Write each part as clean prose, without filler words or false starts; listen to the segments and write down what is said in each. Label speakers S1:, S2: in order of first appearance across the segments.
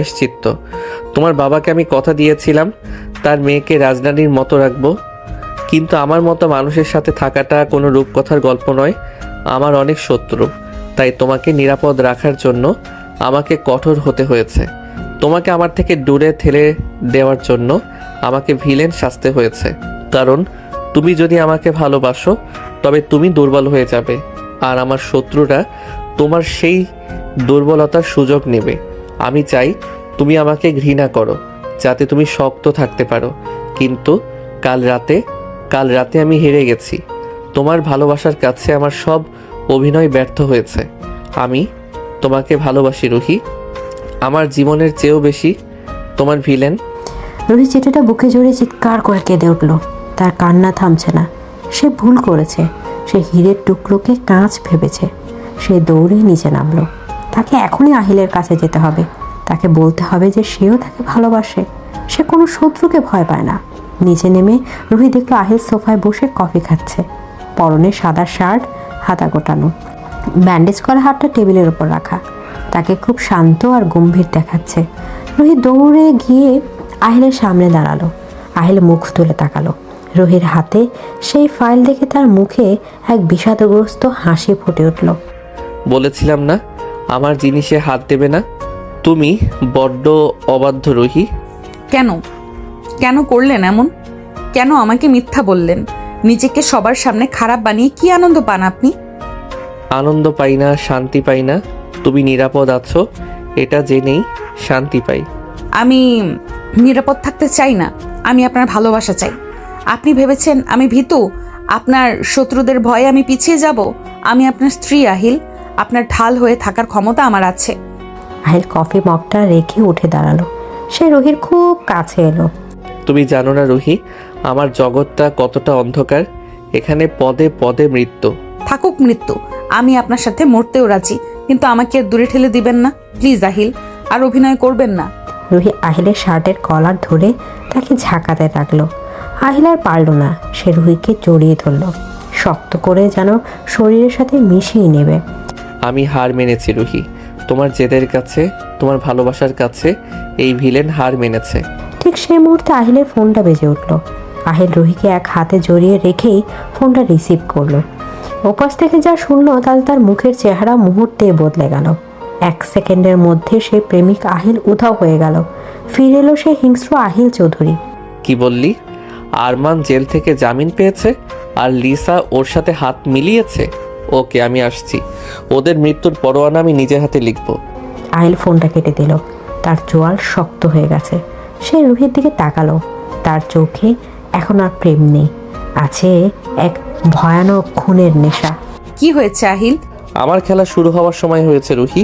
S1: নিশ্চিত। তোমার বাবাকে আমি কথা দিয়েছিলাম তার মেয়েকে রাজরানীর মতো রাখবো, কিন্তু আমার মতো মানুষের সাথে থাকাটা কোনো রূপকথার গল্প নয়। আমার অনেক শত্রু, তাই তোমাকে নিরাপদ রাখার জন্য আমাকে কঠোর হতে হয়েছে। তোমাকে আমার থেকে দূরে ঠেলে দেওয়ার জন্য আমাকে ভিলেন সাজতে হয়েছে। কারণ তুমি যদি আমাকে ভালোবাসো তবে তুমি দুর্বল হয়ে যাবে, আর আমার শত্রুরা তোমার সেই দুর্বলতার সুযোগ নেবে। আমি চাই তুমি আমাকে ঘৃণা করো যাতে তুমি শক্ত থাকতে পারো। কিন্তু কাল রাতে আমি হেরে গেছি। তোমার ভালোবাসার কাছে আমার সব অভিনয় ব্যর্থ হয়েছে। আমি তোমাকে ভালোবাসি রুহি, আমার জীবনের চেয়েও বেশি। তোমার ভিলেন।
S2: রুহি চিঠিটা বুকে জড়িয়ে চিৎকার করে কেঁদে উঠল। তার কান্না থামছে না। সে ভুল করেছে। সে হীরের টুকরোকে কাঁচ ভেবেছে। সে দৌড়ে নিচে নামলো। তাকে এখনই আহিলের কাছে যেতে হবে। তাকে বলতে হবে যে সেও তাকে ভালোবাসে। সে কোনো শত্রুকে ভয় পায় না। নিচে নেমে রুহি দেখলো আহিল সোফায় বসে কফি খাচ্ছে। পরনে সাদা শার্ট, হাতা গোটানো, ব্যান্ডেজ করা হাতটা টেবিলের ওপর রাখা। তাকে খুব শান্ত আর গম্ভীর দেখাচ্ছে। রুহি দৌড়ে গিয়ে আহিলের সামনে দাঁড়ালো। আহিল মুখ তুলে তাকালো। রুহির হাতে সেই ফাইল দেখে তার মুখে এক বিষাদগ্রস্ত হাসি ফুটে উঠল।
S1: বলেছিলাম না আমার জিনিসে হাত দেবে না। তুমি বড্ড অবাধ্য রুহি।
S3: কেন কেন করলেন এমন? কেন আমাকে মিথ্যা বললেন? নিজেকে সবার সামনে খারাপ বানিয়ে কি আনন্দ পান আপনি?
S1: আনন্দ পাই না, শান্তি পাই না। তুমি নিরাপদ আছো এটা জেনেই শান্তি পাই।
S3: আমি নিরাপদ থাকতে চাই না, আমি আপনার ভালোবাসা চাই। আপনি ভেবেছেন আমি ভীতু? আপনার শত্রুদের ভয়ে আমি পিছিয়ে যাব? আমি আপনার স্ত্রী আহিল। আপনার ঢাল হয়ে থাকার ক্ষমতা আমার আছে।
S2: আহিল কফি মগটা রেখে উঠে দাঁড়ালো। সে রুহির খুব কাছে এলো।
S1: তুমি জানো না রুহি, আমার জগৎটা কতটা অন্ধকার। এখানে পদে পদে মৃত্যু।
S3: থাকুক মৃত্যু, আমি আপনার সাথে মরতেও রাজি, কিন্তু আমাকে আর দূরে ঠেলে দিবেন না প্লিজ আহিল। আর অভিনয় করবেন না।
S2: রুহি আহিলের শার্টের কলার ধরে তাকে ঝাঁকাতে লাগলো। আহিল আর পারল না। সে রুহিকে জড়িয়ে ধরল, শক্ত করে যেন শরীরের সাথে মিশিয়ে নেবে।
S1: আমি হার মেনেছি রুহি। তোমার জেদের কাছে, তোমার ভালোবাসার কাছে এই ভিলেন হার মেনেছে।
S2: ঠিক সেই মুহূর্তে আহিলের ফোনটা বেজে উঠল। আহিল রুহিকে এক হাতে জড়িয়ে রেখেই ফোনটা রিসিভ করলো। ওপাশ থেকে যা শুনলো তাতে তার মুখের চেহারা মুহূর্তে বদলে গেল। 1 সেকেন্ডের মধ্যে সে প্রেমিক আহিল উধাও হয়ে গেল। ফিরে এলো সে হিংস্র আহিল চৌধুরী।
S1: কি বললি? আরমান জেল থেকে জামিন পেয়েছে আর লিসা ওর সাথে হাত মিলিয়েছে? ওকে, আমি আসছি। ওদের মৃত্যুর পরোয়ানা আমি নিজের হাতে লিখব।
S2: আহিল ফোনটা কেটে দিল। তার চোয়াল শক্ত হয়ে গেছে। সে রুহির দিকে তাকালো। তার চোখে এখন আর প্রেম নেই, আছে এক ভয়ানক খুনের নেশা।
S3: কি হয়েছে আহিল?
S1: আমার খেলা শুরু হওয়ার সময় হয়েছে রুহি।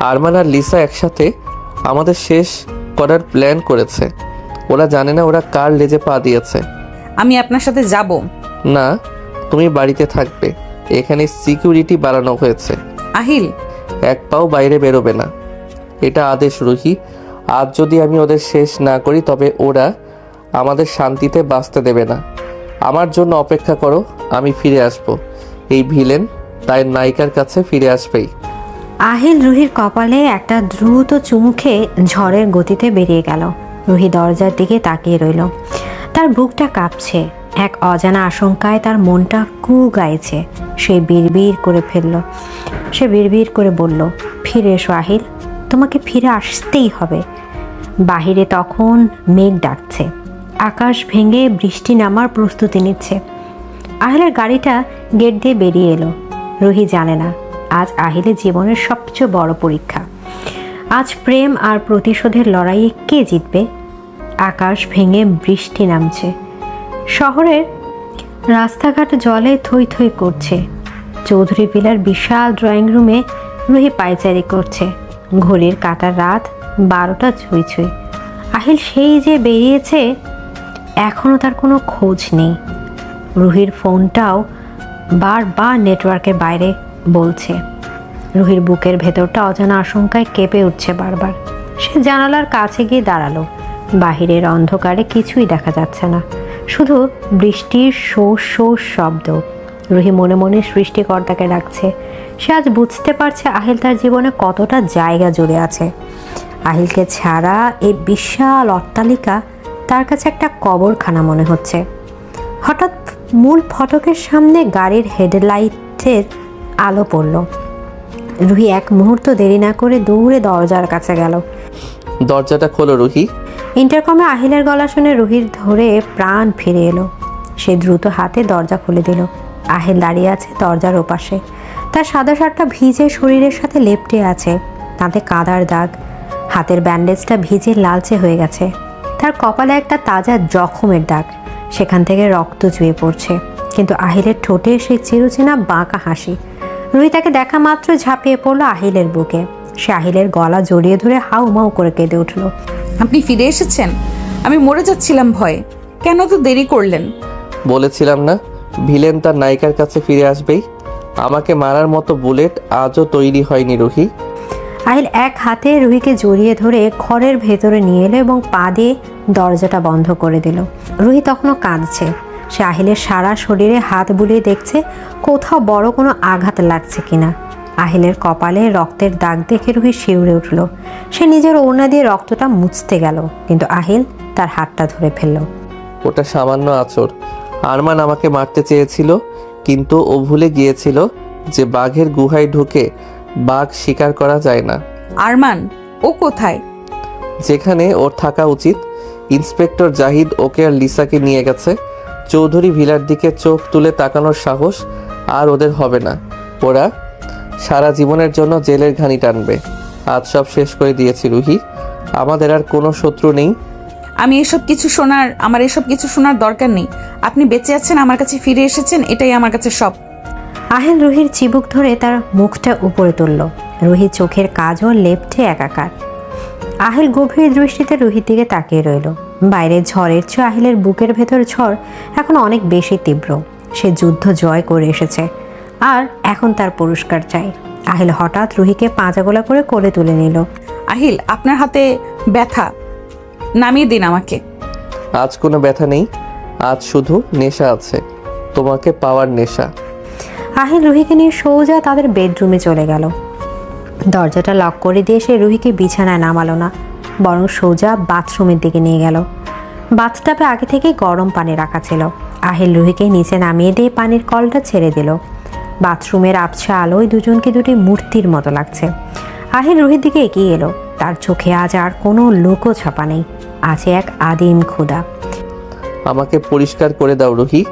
S1: আরমান আর লিসা একসাথে আমাদের শেষ করার প্ল্যান করেছে। ওরা জানে না ওরা কার লেজে পা দিয়েছে।
S3: আমি আপনার সাথে যাব
S1: না, তুমি বাড়িতে থাকবে। এখানে সিকিউরিটি বাড়ানো হয়েছে।
S3: আহিল।
S1: এক পাও বাইরে বেরোবে না, এটা আদেশ রুহি। আজ যদি আমি ওদের শেষ না করি তবে ওরা আমাদের শান্তিতে বাঁচতে দেবে না। আমার জন্য অপেক্ষা করো, আমি ফিরে আসব। এই ভিলেন তাই নায়িকার কাছে ফিরে আসবেই।
S2: আহিল রুহির কপালে একটা দ্রুত চুমু খেয়ে ঝড়ের গতিতে বেরিয়ে গেল। রুহি দরজার দিকে তাকিয়ে রইল। তার বুকটা কাঁপছে। এক অজানা আশঙ্কায় তার মনটা কু গাইছে। সে বিড়বিড় করে ফেলল। সে বিড়বিড় করে বলল, ফিরে এসো আহিল, তোমাকে ফিরে আসতেই হবে। বাহিরে তখন মেঘ ডাকছে। আকাশ ভেঙে বৃষ্টি নামার প্রস্তুতি নিচ্ছে। আহিলের গাড়িটা গেট দিয়ে বেরিয়ে এলো। রুহি জানে না আজ আহিলের জীবনের সবচেয়ে বড় পরীক্ষা। আজ প্রেম আর প্রতিশোধের লড়াইয়ে কে জিতবে? আকাশ ভেঙে বৃষ্টি নামছে। শহরের রাস্তাঘাট জলে থই থই করছে। চৌধুরী ভিলার বিশাল ড্রয়িং রুমে রুহি পায়চারি করছে। ঘড়ির কাঁটার রাত 12টা ছুঁই ছুঁই। আহিল সেই যে বেরিয়েছে, এখনও তার কোনো খোঁজ নেই। রুহির ফোনটাও বারবার নেটওয়ার্কের বাইরে বলছে। রুহির বুকের ভেতরটা অজানা আশঙ্কায় কেঁপে উঠছে বারবার। সে জানালার কাছে গিয়ে দাঁড়ালো। বাহিরের অন্ধকারে কিছুই দেখা যাচ্ছে না, শুধু বৃষ্টির শো শো শব্দ। রুহি মনে মনে সৃষ্টিকর্তাকে ডাকছে। সে আজ বুঝতে পারছে আহিল তার জীবনে কতটা জায়গা জুড়ে আছে। আহিলকে ছাড়া এই বিশাল অট্টালিকা তার কাছে একটা কবরখানা মনে হচ্ছে। হঠাৎ মূল ফটকের সামনে গাড়ির হেডলাইটের আলো পড়ল। রুহি এক মুহূর্ত দেরি না করে দৌড়ে দরজার কাছে গেল।
S1: দরজাটা খোলো রুহি।
S2: ইন্টারকমে আহিলের গলা শুনে রুহির ধরে প্রাণ ফিরে এলো। সে দ্রুত হাতে দরজা খুলে দিল। আহিল দাঁড়িয়ে আছে দরজার ওপাশে। তার সাদা শার্টটা ভিজে শরীরের সাথে লেপ্টে আছে, তাতে কাদার দাগ। হাতের ব্যান্ডেজটা ভিজে লালচে হয়ে গেছে। তার কপালে একটা তাজা জখমের দাগ, সেখান থেকে রক্ত চুয়ে পড়ছে। কিন্তু আহিলের ঠোঁটে সেই চিরচেনা বাঁকা হাসি। রুহি তাকে দেখা মাত্র ঝাঁপিয়ে পড়লো আহিলের বুকে। সে আহিলের গলা জড়িয়ে ধরে হাউমাউ করে কেঁদে উঠল।
S3: আপনি ফিরে এসেছেন? আমি মরে যাচ্ছিলাম ভয়ে। কেন তো দেরি করলেন?
S1: বলেছিলাম না ভিলেন তার নায়িকার কাছে ফিরে আসবেই। আমাকে মারার মতো বুলেট আজও তৈরি হয়নি রুহি।
S2: আহিল এক হাতে রুহিকে জড়িয়ে ধরে ঘরের ভেতরে নিয়ে এলো এবং পা দিয়ে দরজাটা বন্ধ করে দিল। রুহি তখনও কাঁদছে। সে আহিলের সারা শরীরে হাত বুলিয়ে দেখছে কোথাও বড় কোনো আঘাত লাগছে কিনা। আহিলের কপালে রক্তের দাগ দেখে রুহি শিউরে উঠল। সে নিজের ওড়না দিয়ে রক্তটা মুছতে গেল, কিন্তু আহিল তার হাতটা ধরে ফেলল।
S1: ওটা সামান্য আঁচড়। আরমান আমাকে মারতে চেয়েছিল, কিন্তু ও ভুলে গিয়েছিল যে বাঘের গুহায় ঢুকে বাঘ শিকার করা যায় না।
S3: আরমান? ও কোথায়?
S1: যেখানে ওর থাকা উচিত। ইন্সপেক্টর জাহিদ ওকে আর লিসাকে নিয়ে গেছে। চৌধুরী ভিলার দিকে চোখ তুলে তাকানোর সাহস আর ওদের হবে না। ওরা সারা জীবনের জন্য জেলের ঘানি টানবে। আজ সব শেষ করে দিয়েছি রুহি। আমাদের আর কোনো শত্রু নেই।
S3: আমার এসব কিছু শোনার দরকার নেই। আপনি বেঁচে আছেন, আমার কাছে ফিরে এসেছেন, এটাই আমার কাছে সব।
S2: আহিল রুহির চিবুক ধরে তার মুখটা উপরে তুলল। রুহির চোখের কাজল লেপ্টে একাকার। আহিল গভীর দৃষ্টিতে রুহির দিকে তাকিয়ে রইল। বাইরের ঝড়ের চেয়ে আহিলের বুকের ভেতর ঝড় এখন অনেক বেশি তীব্র। সে যুদ্ধ জয় করে এসেছে, আর এখন তার পুরস্কার চাই। আহিল হঠাৎ রুহিকে পাঁজাগোলা করে কোলে তুলে নিল।
S3: আহিল, আপনার হাতে ব্যথা, নামিয়ে দিন আমাকে।
S1: আজ কোনো ব্যথা নেই, আজ শুধু নেশা আছে, তোমাকে পাওয়ার নেশা।
S2: আহিল রুহিকে নিয়ে সোজা তাদের বেডরুমে চলে গেল। দরজাটা লক করে দিয়ে সে রুহিকে বিছানায় নামালো না, বরং সোজা বাথরুমের দিকে নিয়ে গেল। বাথটাবে আগে থেকেই গরম পানি রাখা ছিল। আহিল রুহিকে নিচে নামিয়ে দিয়ে পানির কলটা ছেড়ে দিল। বাথরুমের আবছা আলোয় দুজনকে দুটি মূর্তির মতো লাগছে। আহিল রুহির দিকে এগিয়ে এলো। তার চোখে আজ আর কোনো লুকো ছাপা নেই, আছে এক আদিম ক্ষুধা।
S1: আমাকে পরিষ্কার করে দাও রুহি।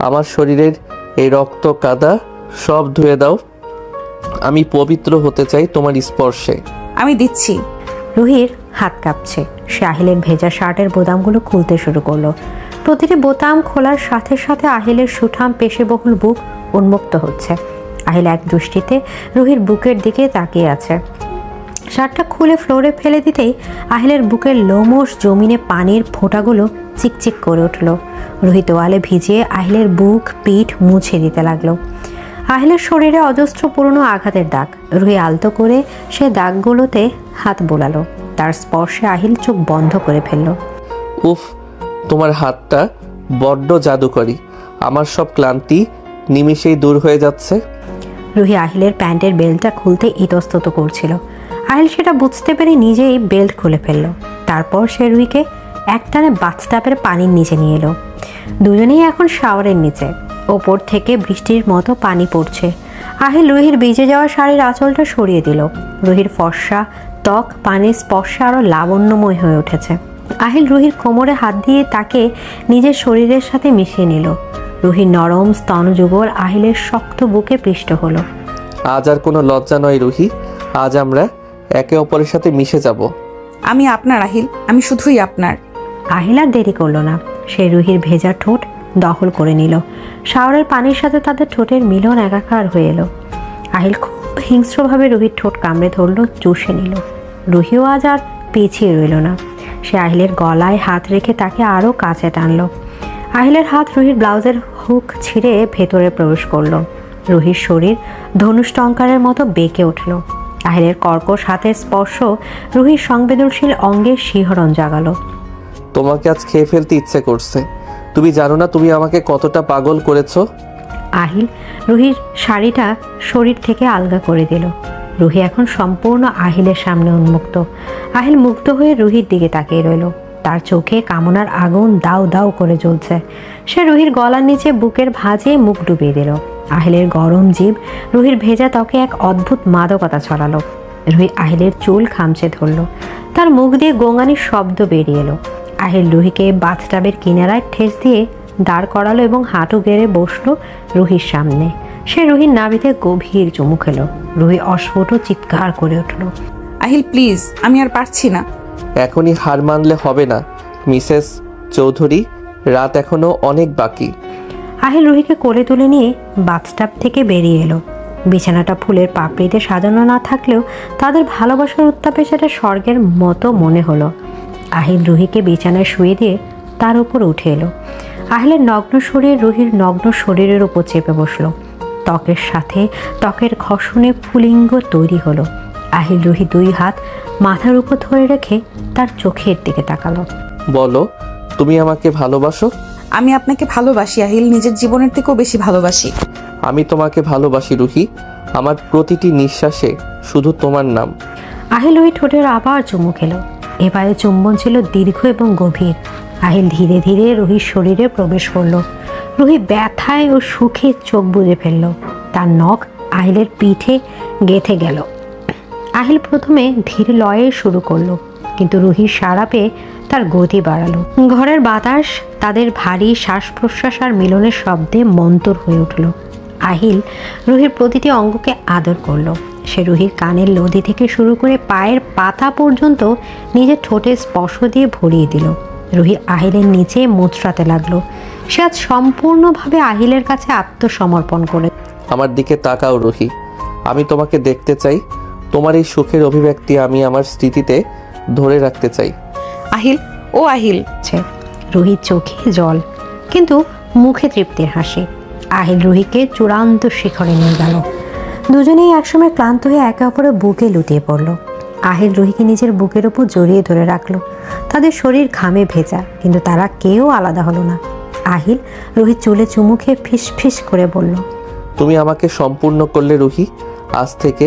S1: আমার শরীরের এই রক্ত কাদা সব ধুয়ে দাও। আমি পবিত্র হতে চাই তোমার স্পর্শে।
S3: আমি দিচ্ছি।
S2: রুহির হাত কাঁপছে। সে আহিলের ভেজা শার্টের বোতামগুলো খুলতে শুরু করলো। প্রতিটি বোতাম খোলার সাথে সাথে আহিলের সুঠাম পেশিবহুল বুক উন্মুক্ত হচ্ছে। আহিল এক দৃষ্টিতে রুহির বুকের দিকে তাকিয়ে আছে। শার্টটা খুলে ফ্লোরে ফেলে দিতেই আহিলের বুকের লোমশ জমিনে পানির ফোঁটাগুলো চিকচিক করে উঠল। রুহি তোয়ালে ভিজিয়ে আহিলের বুক পিঠ মুছে দিতে লাগলো। আহিলের শরীরে অজস্র পুরনো আঘাতের দাগ। রুহি আলতো করে সে দাগগুলোতে হাত বোলালো। তার স্পর্শে আহিল চোখ বন্ধ করে ফেলল।
S1: উফ, তোমার হাতটা বড্ড জাদুকরি। আমার সব ক্লান্তি নিমিষেই দূর হয়ে যাচ্ছে।
S2: রুহি আহিলের প্যান্টের বেল্টটা খুলতে ইতস্তত করছিল। আহিল সেটা বুঝতে পেরে নিজেই বেল্ট খুলে ফেলল। তারপর সে রুহিকে একটানে বাথটাবের পানির নিচে নিয়ে এলো। দুজনেই এখন শাওয়ারের নিচে। ওপর থেকে বৃষ্টির মতো পানি পড়ছে। আহিল রুহির ভিজে যাওয়া শাড়ির আঁচলটা সরিয়ে দিল। রুহির ফর্সা ত্বক পানির স্পর্শে আরও লাবণ্যময় হয়ে উঠেছে। আহিল রুহির কোমরে হাত দিয়ে তাকে নিজের শরীরের সাথে মিশিয়ে নিল। রুহির নরম স্তনযুগল আহিলের শক্ত বুকে পিষ্ট হলো।
S1: আজ আর কোনো লজ্জা নয় রুহি। আজ আমরা একে অপরের সাথে মিশে যাব।
S3: আমি আপনার আহিল, আমি শুধুই আপনার।
S2: আহিল আর দেরি করলো না। সে রুহির ভেজা ঠোঁট দখল করে নিল। শাওয়ারের পানির সাথে তাদের ঠোঁটের মিলন একাকার হয়ে এলো। আহিল খুব হিংস্রভাবে রুহির ঠোঁট কামড়ে ধরল, চুষে নিল। রুহিও আজ আর পিছিয়ে রইল না। সে আহিলের গলায় হাত রেখে তাকে আরও কাছে টানল। আহিলের হাত রুহির ব্লাউজের হুক ছিঁড়ে ভেতরে প্রবেশ করলো। রুহির শরীর ধনুষ্টঙ্কারের মতো বেঁকে উঠল। আহিলের কর্কশ হাতের স্পর্শ রুহির সংবেদনশীল অঙ্গের শিহরণ জাগালো।
S1: তোমাকে আজ খেয়ে ফেলতে ইচ্ছে করছে। তুমি জানো না তুমি আমাকে কতটা পাগল করেছো।
S2: আহিল রুহির শাড়িটা শরীর থেকে আলগা করে দিল। রুহি এখন সম্পূর্ণ আহিলের সামনে উন্মুক্ত। আহিল মুগ্ধ হয়ে রুহির দিকে তাকিয়ে রইল। তার চোখে কামনার আগুন দাউ দাউ করে জ্বলছে। সে রুহির গলার নিচে বুকের ভাঁজে মুখ ডুবিয়ে দিল। আহিলের গরম জিভ রুহির ভেজা ত্বকে এক অদ্ভুত মাদকতা ছড়ালো। রুহি আহিলের চুল খামচে ধরল। তার মুখ দিয়ে গোঙানির শব্দ বেরিয়ে এলো। আহিল রুহিকে বাথটাবের কিনারায় ঠেস দিয়ে দাঁড় করালো এবং হাঁটু গেড়ে বসলো রুহির সামনে। সে রুহির নাভিতে গভীর চুমু খেলো। রুহি অস্ফুট চিৎকার করে উঠল।
S3: আহিল প্লিজ, আমি আর পারছি না।
S1: এখনই হার মানলে হবে না মিসেস চৌধুরী, রাত এখনো অনেক বাকি।
S2: আহিল রুহিকে কোলে তুলে নিয়ে বাথটাব থেকে বেরিয়ে এলো। বিছানাটা ফুলের পাপড়িতে সাজানো না থাকলেও তাদের ভালোবাসার উত্তাপে সেটা স্বর্গের মতো মনে হলো। আহিল রুহিকে বিছানায় শুয়ে দিয়ে তার উপর উঠে এলো। আহিলের নগ্ন শরীর রুহির নগ্ন শরীরের উপর চেপে বসলো। ত্বকের সাথে ত্বকের ঘর্ষণে পুলিঙ্গ তৈরি হলো। আহিল রুহি দুই হাত মাথার উপর ধরে রেখে তার চোখের দিকে তাকালো।
S1: বলো, তুমি আমাকে ভালোবাসো?
S3: আমি আপনাকে ভালোবাসি আহিল, নিজের জীবনের থেকেও বেশি ভালোবাসি।
S1: আমি তোমাকে ভালোবাসি রুহি। আমার প্রতিটি নিঃশ্বাসে শুধু তোমার নাম।
S2: আহিল রুহি ঠোঁটের আবার চুমু খেলো। এবারে চুম্বন ছিল দীর্ঘ এবং গভীর। আহিল ধীরে ধীরে রুহির শরীরে প্রবেশ করলো। রুহি ব্যথায় ও সুখে চোখ বুজে ফেলল। তার নখ আহিলের পিঠে গেঁথে গেল। আহিল প্রথমে ধীর লয়ে শুরু করলো, কিন্তু রুহির সাড়া পেয়ে তার গতি বাড়ালো। ঘরের বাতাস তাদের ভারী শ্বাস প্রশ্বাস আর মিলনের শব্দে মন্তর হয়ে উঠল। আহিল রুহির প্রতিটি অঙ্গকে আদর করলো। সে রুহির কানের লদি থেকে শুরু করে পায়ের পাতা পর্যন্ত নিজের ঠোঁটে স্পর্শ দিয়ে ভরিয়ে দিল। রুহি আহিলের নিচে মুচড়াতে লাগলো। সে আজ সম্পূর্ণভাবে আহিলের কাছে আত্মসমর্পণ করে।
S1: আমার দিকে তাকাও রুহি, আমি তোমাকে দেখতে চাই। তোমার এই সুখের অভিব্যক্তি আমি আমার স্মৃতিতে ধরে রাখতে চাই।
S3: আহিল, ও আহিল।
S2: রুহির চোখে জল, কিন্তু মুখে তৃপ্তির হাসি। আহিল রুহিকে চূড়ান্ত শিখরে নিয়ে গেল। দুজনেই একসময় ক্লান্ত হয়ে একে অপরের বুকে লুটিয়ে পড়ল। আহিল রুহিকে নিজের বুকের উপর জড়িয়ে ধরে রাখলো। তাদের শরীর ঘামে ভেজা, কিন্তু তারা কেউ আলাদা হলো না। আহিল রুহির চুলে চুমু খেয়ে ফিস ফিস করে বলল,
S1: তুমি আমাকে সম্পূর্ণ করলে রুহি। আজ থেকে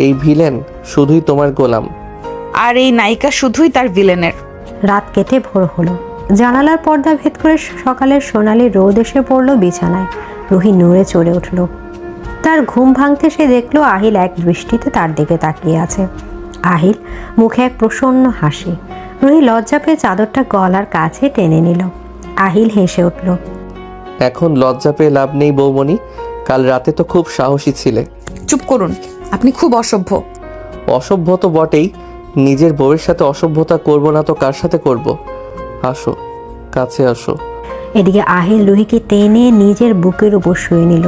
S1: এই ভিলেন শুধুই তোমার গোলাম।
S3: আর এই নায়িকা শুধুই তার ভিলেনের।
S2: রাত কেটে ভোর হলো। জানালার পর্দা ভেদ করে সকালের সোনালি রোদ এসে পড়লো বিছানায়। রুহি নড়ে চড়ে উঠল। তার ঘুম ভাঙতে সে দেখলো আহিল এক দৃষ্টিতে তার দিকে তাকিয়ে আছে। আহিল মুখে এক প্রসন্ন হাসি। রুহি লজ্জা পেয়ে চাদরটা গলার কাছে টেনে নিল। আহিল হেসে উঠল।
S1: এখন লজ্জা পেয়ে লাভ নেই বৌমণি, কাল রাতে তো খুব সাহসী ছিলে।
S3: চুপ করুন, আপনি খুব অসভ্য।
S1: অসভ্য তো বটেই, নিজের বউয়ের সাথে অসভ্যতা করব না তো কার সাথে করব? আসো, কাছে আসো।
S2: এদিকে আহিল রুহিকে টেনে নিজের বুকের উপর শুয়ে নিল।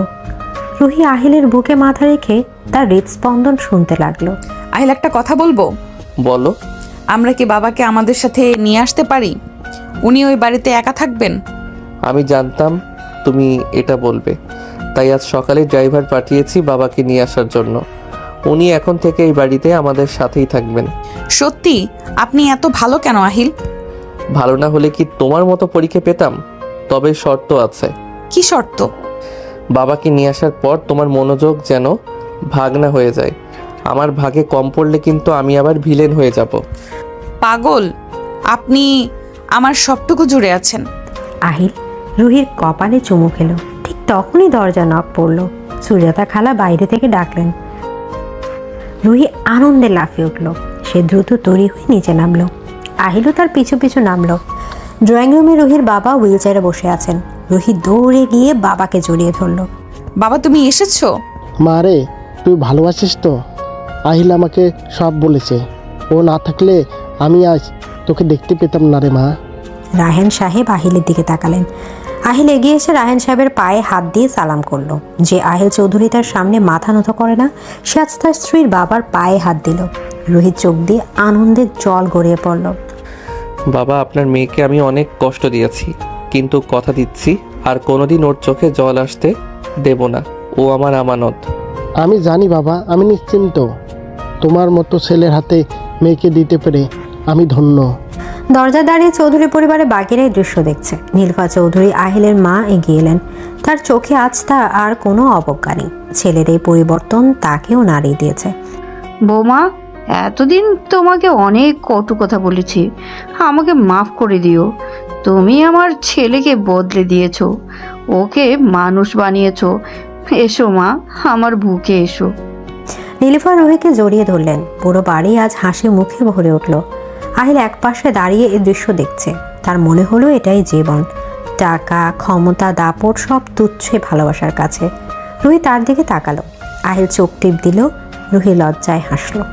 S2: রুহি আহিলের বুকে মাথা রেখে তার হৃদস্পন্দন শুনতে লাগলো।
S3: আহিল, একটা কথা বলবো?
S1: বলো।
S3: আমরা কি বাবাকে আমাদের সাথে নিয়ে আসতে পারি? উনি ওই বাড়িতে একা থাকবেন।
S1: আমি জানতাম তুমি এটা বলবে, তাই আজ সকালে ড্রাইভার পাঠিয়েছি বাবাকে নিয়ে আসার জন্য। উনি এখন থেকে এই বাড়িতে আমাদের সাথেই থাকবেন।
S3: সত্যি? আপনি এত ভালো কেন আহিল?
S1: ভালো না হলে কি তোমার মতো পরীক্ষা পেতাম? তবে শর্ত আছে।
S3: কি শর্ত?
S1: বাবাকে নিয়ে আসার পর তোমার মনোযোগ যেন ভাগ না হয়ে যায়। আমার ভাগে কম পড়লে কিন্তু আমি আবার ভিলেন হয়ে যাব।
S3: পাগল, আপনি আমার সবটুকু জুড়ে আছেন।
S2: আহিল রুহির কপালে চুমু খেলো। ঠিক তখনই দরজা নক পড়লো। সুজাতা খালা বাইরে থেকে ডাকলেন। রুহি আনন্দে লাফিয়ে উঠল। সে দ্রুত তৈরি হয়ে নিচে নামলো। আহিলও তার পিছু পিছু নামলো। ড্রয়িং রুমে রুহির বাবা হুইল চেয়ারে বসে আছেন। রুহি দৌড়ে গিয়ে বাবাকে জড়িয়ে ধরলো।
S3: বাবা, তুমি এসেছো?
S4: মা রে, তুই ভালোবাসিস তো? আহিল আমাকে সব বলেছে। ও না থাকলে আমি আজ তোকে দেখতে পেতাম না রে মা।
S2: রাহেন সাহেব আহিলের দিকে তাকালেন। আহিল এগিয়ে এসে রাহেন সাহেবের পায়ে হাত দিয়ে সালাম করলো। যে আহিল চৌধুরী তার সামনে মাথা নত করে না, সে আজ তার স্ত্রীর বাবার পায়ে হাত দিল। রোহিত চোখ দিয়ে আনন্দের জল গড়িয়ে পড়ল।
S1: বাবা, আপনার মেয়েকে আমি অনেক কষ্ট দিয়েছি, কিন্তু কথা দিচ্ছি আর কোনোদিন ওর চোখে জল আসতে দেব না। ও আমার আমানত।
S4: আমি জানি বাবা, আমি নিশ্চিন্ত। তোমার মতো ছেলের হাতে মেয়েকে দিতে পেরে আমি ধন্য।
S2: দরজা দাঁড়িয়ে চৌধুরী পরিবারের বাকিরা এই দৃশ্য দেখছে। নীলফা চৌধুরী আহিলের মা এগিয়ে এলেন। তার চোখে আজ তার আর কোনো অবজ্ঞা নেই। ছেলের এই পরিবর্তন তাকেও নাড়িয়ে দিয়েছে।
S5: বৌমা, এতদিন তোমাকে অনেক কটু কথা বলেছি, আমাকে মাফ করে দিও। তুমি আমার ছেলেকে বদলে দিয়েছো, ওকে মানুষ বানিয়েছো। এসো মা, আমার বুকে এসো।
S2: নীলিফা রুহিকে জড়িয়ে ধরলেন। পুরো বাড়ি আজ হাসি মুখে ভরে উঠল। আহিল একপাশে দাঁড়িয়ে এই দৃশ্য দেখছে। তার মনে হলো এটাই জীবন। টাকা, ক্ষমতা, দাপট সব তুচ্ছ ভালোবাসার কাছে। রুহি তার দিকে তাকালো। আহিল চোখ টিপ দিল। রুহি লজ্জায় হাসলো।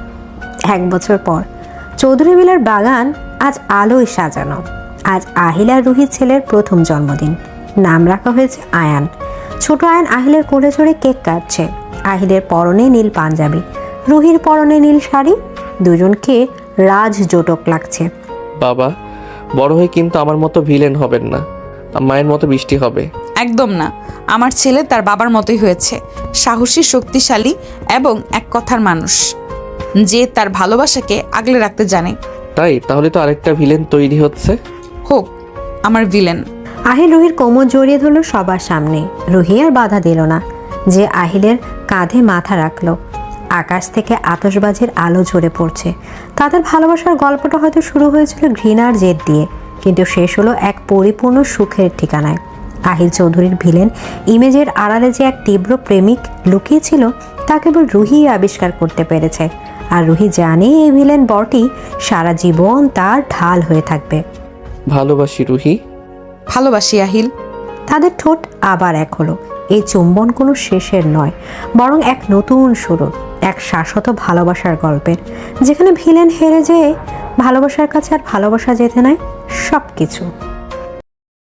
S2: 1 বছর পর চৌধুরী বিলার বাগান আজ আলোয় সাজানো। আজ আহিল আর রুহির ছেলের প্রথম জন্মদিন। নাম রাখা হয়েছে আয়ান। ছোট আয়ান আহিলের কোলে চড়ে কেক কাটছে। আহিলের পরনে নীল পাঞ্জাবি, রুহির পরনে নীল শাড়ি। দুজনকে রাজজোটক লাগছে।
S1: বাবা, বড় হয়ে কিন্তু আমার মতো ভিলেন হবেন না, মায়ের মতো বৃষ্টি হবে।
S3: একদম না, আমার ছেলে তার বাবার মতোই হয়েছে, সাহসী, শক্তিশালী এবং এক কথার মানুষ, যে তার ভালোবাসাকে আগলে রাখতে জানে।
S1: তাই তাহলে তো আরেকটা ভিলেন তৈরি হচ্ছে।
S3: হোক আমার ভিলেন।
S2: আহিল রুহির কোমর জড়িয়ে ধরল সবার সামনে। রুহি আর বাধা দিল না, যে আহিলের কাঁধে মাথা রাখলো। আকাশ থেকে আতশবাজির আলো ঝরে পড়ছে। তাদের ভালোবাসার গল্পটা হয়তো শুরু হয়েছিল ঘৃণার জেদ দিয়ে, কিন্তু শেষ হলো এক পরিপূর্ণ সুখের ঠিকানায়। আহিল চৌধুরীর ভিলেন ইমেজের আড়ালে যে এক তীব্র প্রেমিক লুকিয়েছিল, তা কেবল রুহি আবিষ্কার করতে পেরেছে। আর রুহি জানে এই ভিলেন বরটি সারা জীবন তার ঢাল হয়ে থাকবে।
S1: ভালোবাসি রুহি।
S3: ভালোবাসি আহিল।
S2: তাদের ঠোঁট আবার এক হলো। এই চুম্বন কোনো শেষের নয়, বরং এক নতুন শুরু, এক শাশ্বত ভালোবাসার গল্পের, যেখানে ভিলেন হেরে যেয়ে ভালোবাসার কাছে আর ভালোবাসা যেতে নাই সব কিছু।